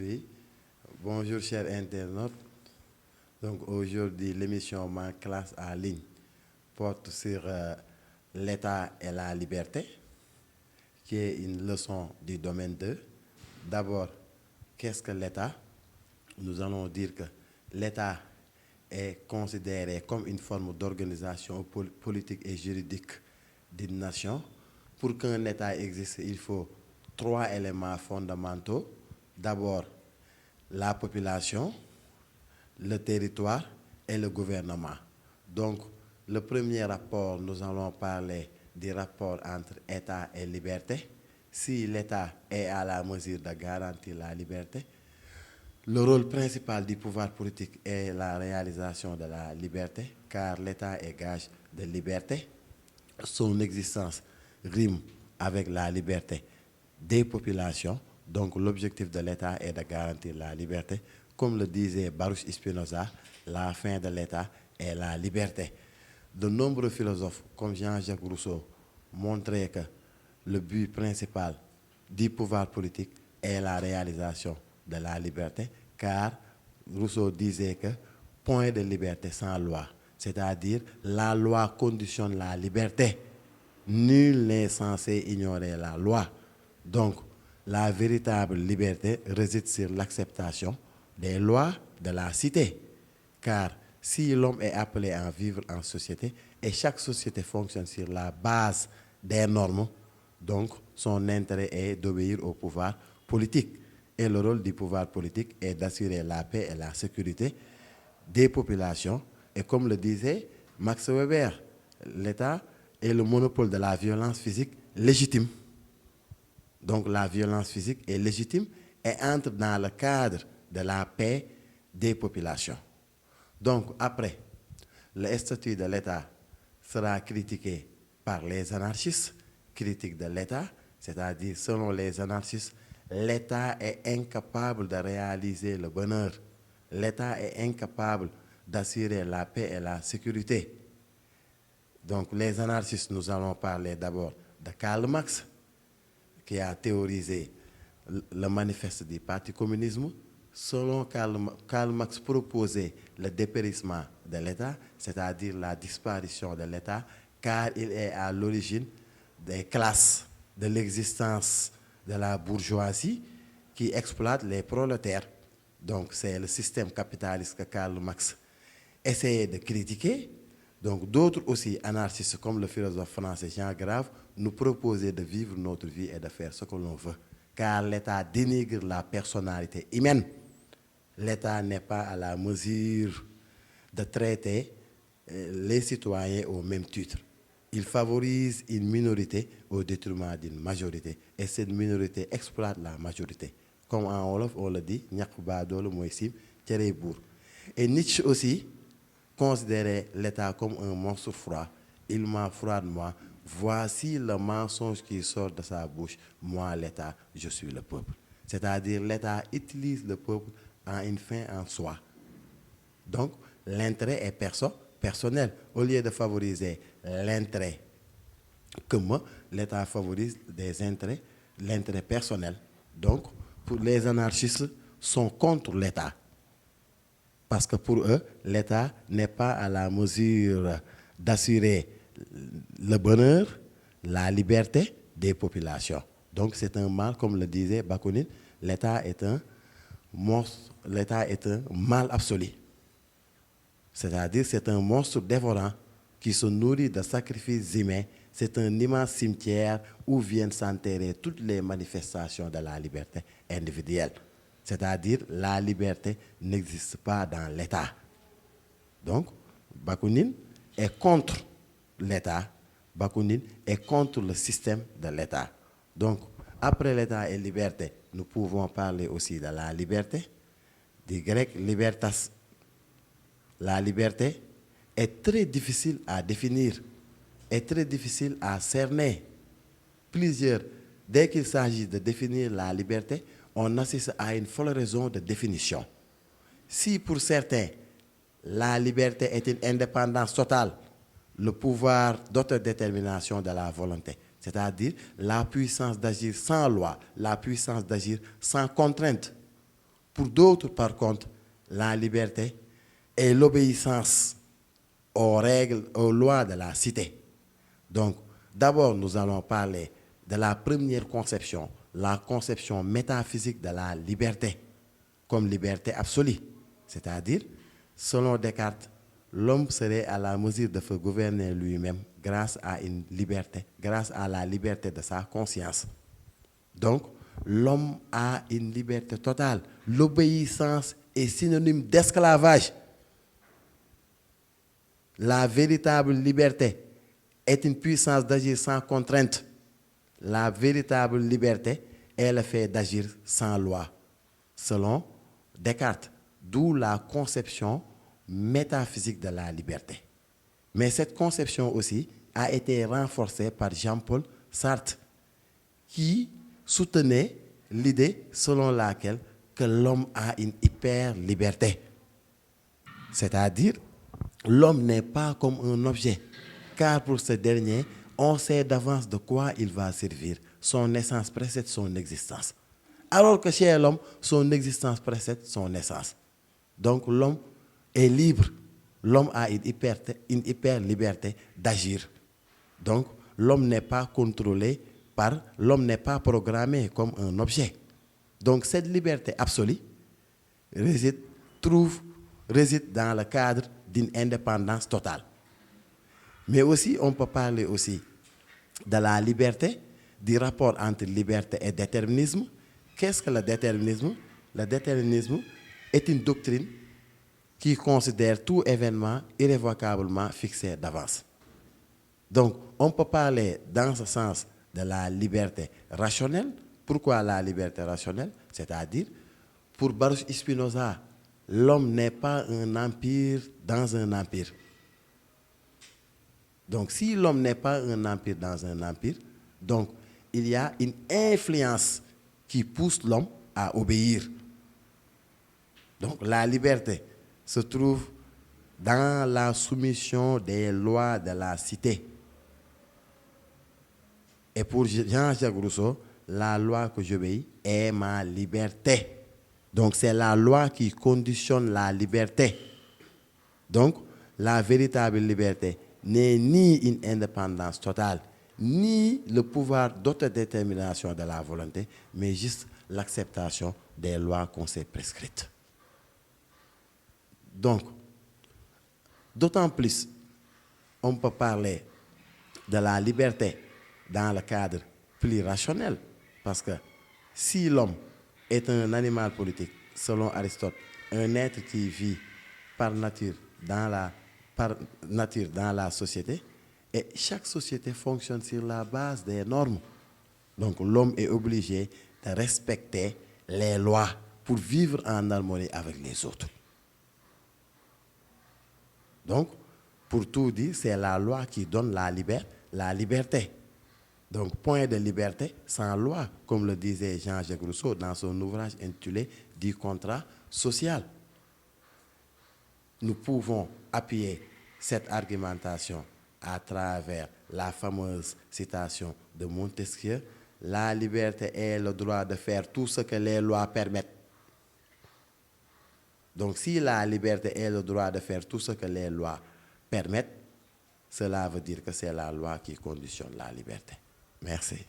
Oui, bonjour chers internautes. Donc aujourd'hui, l'émission Ma classe en ligne porte sur l'État et la liberté, qui est une leçon du domaine 2. D'abord, qu'est-ce que l'État? Nous allons dire que l'État est considéré comme une forme d'organisation politique et juridique d'une nation. Pour qu'un État existe, il faut trois éléments fondamentaux. D'abord, la population, le territoire et le gouvernement. Donc, le premier rapport, nous allons parler du rapport entre État et liberté. Si l'État est à la mesure de garantir la liberté, le rôle principal du pouvoir politique est la réalisation de la liberté, car l'État est gage de liberté. Son existence rime avec la liberté des populations. Donc l'objectif de l'État est de garantir la liberté. Comme le disait Baruch Spinoza, la fin de l'État est la liberté. De nombreux philosophes, comme Jean-Jacques Rousseau, montraient que le but principal du pouvoir politique est la réalisation de la liberté, car Rousseau disait que point de liberté sans loi, c'est-à-dire la loi conditionne la liberté. Nul n'est censé ignorer la loi. Donc, la véritable liberté réside sur l'acceptation des lois de la cité. Car si l'homme est appelé à vivre en société, et chaque société fonctionne sur la base des normes, donc son intérêt est d'obéir au pouvoir politique. Et le rôle du pouvoir politique est d'assurer la paix et la sécurité des populations. Et comme le disait Max Weber, l'État est le monopole de la violence physique légitime. Donc la violence physique est légitime et entre dans le cadre de la paix des populations. Donc après, le statut de l'État sera critiqué par les anarchistes, critiques de l'État, c'est-à-dire selon les anarchistes, l'État est incapable de réaliser le bonheur. L'État est incapable d'assurer la paix et la sécurité. Donc les anarchistes, nous allons parler d'abord de Karl Marx, qui a théorisé le manifeste du Parti communisme. Selon Karl Marx proposait le dépérissement de l'État, c'est-à-dire la disparition de l'État, car il est à l'origine des classes, de l'existence de la bourgeoisie qui exploite les prolétaires. Donc c'est le système capitaliste que Karl Marx essayait de critiquer. Donc d'autres aussi anarchistes comme le philosophe français Jean Grave nous proposaient de vivre notre vie et de faire ce que l'on veut. Car l'État dénigre la personnalité humaine. L'État n'est pas à la mesure de traiter les citoyens au même titre. Il favorise une minorité au détriment d'une majorité. Et cette minorité exploite la majorité. Comme en Wolof, on le dit, et Nietzsche aussi considérait l'État comme un monstre froid. Il m'a froidement. Voici le mensonge qui sort de sa bouche. Moi, l'État, je suis le peuple. C'est-à-dire l'État utilise le peuple en une fin en soi. Donc, l'intérêt est personnel. Au lieu de favoriser l'intérêt commun, l'État favorise des intérêts, l'intérêt personnel. Donc, pour les anarchistes, sont contre l'État. Parce que pour eux, l'État n'est pas à la mesure d'assurer le bonheur, la liberté des populations. Donc c'est un mal, comme le disait Bakounine, l'État est un monstre, l'État est un mal absolu. C'est-à-dire c'est un monstre dévorant qui se nourrit de sacrifices humains. C'est un immense cimetière où viennent s'enterrer toutes les manifestations de la liberté individuelle. C'est-à-dire la liberté n'existe pas dans l'État. Donc, Bakounine est contre l'État. Bakounine est contre le système de l'État. Donc, après l'État et liberté, nous pouvons parler aussi de la liberté. Du grec libertas. La liberté est très difficile à définir, est très difficile à cerner. Dès qu'il s'agit de définir la liberté, on assiste à une floraison de définition. Si pour certains, la liberté est une indépendance totale, le pouvoir d'autodétermination de la volonté, c'est-à-dire la puissance d'agir sans loi, la puissance d'agir sans contrainte. Pour d'autres, par contre, la liberté est l'obéissance aux règles, aux lois de la cité. Donc, d'abord, nous allons parler de la première conception, la conception métaphysique de la liberté, comme liberté absolue. C'est-à-dire, selon Descartes, l'homme serait à la mesure de se gouverner lui-même grâce à une liberté, grâce à la liberté de sa conscience. Donc, l'homme a une liberté totale. L'obéissance est synonyme d'esclavage. La véritable liberté est une puissance d'agir sans contrainte. La véritable liberté est le fait d'agir sans loi, selon Descartes, d'où la conception métaphysique de la liberté. Mais cette conception aussi a été renforcée par Jean-Paul Sartre, qui soutenait l'idée selon laquelle que l'homme a une hyper-liberté. C'est-à-dire, l'homme n'est pas comme un objet, car pour ce dernier, on sait d'avance de quoi il va servir. Son essence précède son existence. Alors que chez l'homme, son existence précède son essence. Donc l'homme est libre. L'homme a une hyper-liberté d'agir. Donc l'homme n'est pas contrôlé l'homme n'est pas programmé comme un objet. Donc cette liberté absolue réside dans le cadre d'une indépendance totale. Mais aussi, on peut parler aussi de la liberté, du rapport entre liberté et déterminisme. Qu'est-ce que le déterminisme? Le déterminisme est une doctrine qui considère tout événement irrévocablement fixé d'avance. Donc, on peut parler dans ce sens de la liberté rationnelle. Pourquoi la liberté rationnelle? C'est-à-dire, pour Baruch Spinoza, l'homme n'est pas un empire dans un empire. Donc, si l'homme n'est pas un empire dans un empire, donc il y a une influence qui pousse l'homme à obéir. Donc, la liberté se trouve dans la soumission des lois de la cité. Et pour Jean-Jacques Rousseau, la loi que j'obéis est ma liberté. Donc, c'est la loi qui conditionne la liberté. Donc, la véritable liberté n'est ni une indépendance totale, ni le pouvoir d'autodétermination de la volonté, mais juste l'acceptation des lois qu'on s'est prescrites. Donc, d'autant plus, on peut parler de la liberté dans le cadre plus rationnel, parce que si l'homme est un animal politique, selon Aristote, un être qui vit par nature dans la société, et chaque société fonctionne sur la base des normes. Donc l'homme est obligé de respecter les lois pour vivre en harmonie avec les autres. Donc, pour tout dire, c'est la loi qui donne la liberté. Donc, point de liberté sans loi, comme le disait Jean-Jacques Rousseau dans son ouvrage intitulé « Du contrat social ». Nous pouvons appuyer cette argumentation à travers la fameuse citation de Montesquieu: « La liberté est le droit de faire tout ce que les lois permettent ». Donc, si la liberté est le droit de faire tout ce que les lois permettent, cela veut dire que c'est la loi qui conditionne la liberté. Merci.